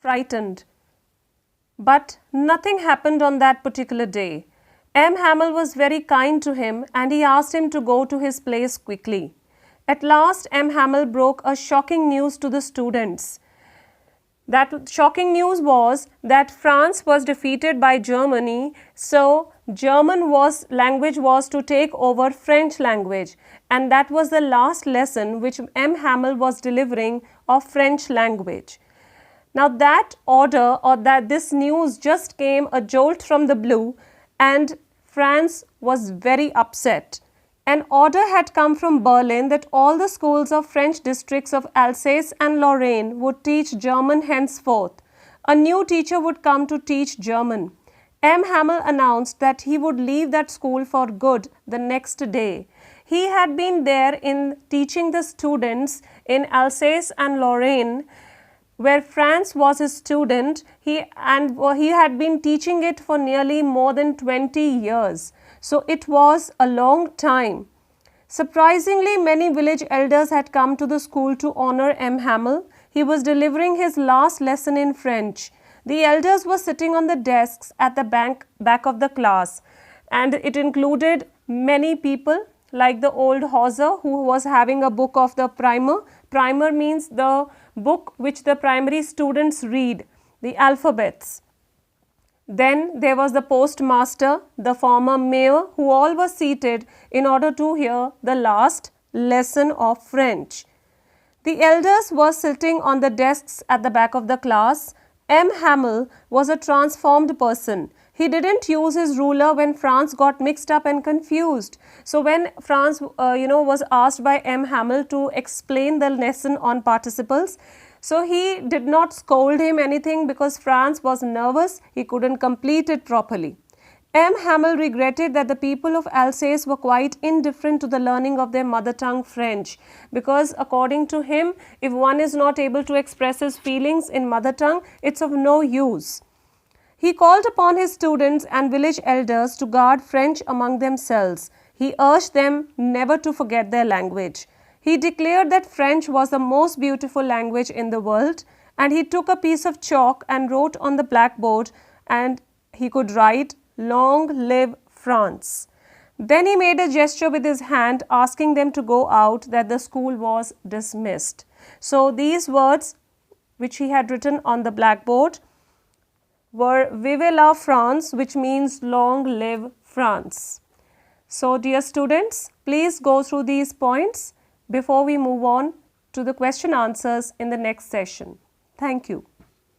frightened. But nothing happened on that particular day. M. Hamel was very kind to him and he asked him to go to his place quickly. At last, M. Hamel broke a shocking news to the students. That shocking news was that France was defeated by Germany, so German language was to take over French language, and that was the last lesson which M. Hamel was delivering of French language. Now that order or that this news just came a jolt from the blue, and France was very upset. An order had come from Berlin that all the schools of French districts of Alsace and Lorraine would teach German henceforth. A new teacher would come to teach German. M. Hamel announced that he would leave that school for good the next day. He had been there in teaching the students in Alsace and Lorraine, where France was his student. He had been teaching it for nearly more than 20 years. So it was a long time. Surprisingly, many village elders had come to the school to honor M. Hamel. He was delivering his last lesson in French. The elders were sitting on the desks at the back of the class, and it included many people like the old Hauser, who was having a book of the primer. Primer means the book which the primary students read, the alphabets. Then there was the postmaster, the former mayor, who all were seated in order to hear the last lesson of French. The elders were sitting on the desks at the back of the class. M. Hamel was a transformed person. He didn't use his ruler when France got mixed up and confused. So when France was asked by M. Hamel to explain the lesson on participles, so he did not scold him anything because France was nervous, he couldn't complete it properly. M. Hamel regretted that the people of Alsace were quite indifferent to the learning of their mother tongue French, because according to him, if one is not able to express his feelings in mother tongue, it's of no use. He called upon his students and village elders to guard French among themselves. He urged them never to forget their language. He declared that French was the most beautiful language in the world, and he took a piece of chalk and wrote on the blackboard, and he could write, "Long live France." Then he made a gesture with his hand asking them to go out, that the school was dismissed. So these words which he had written on the blackboard were "Vive la France," which means "Long live France." So dear students, please go through these points before we move on to the question answers in the next session. Thank you.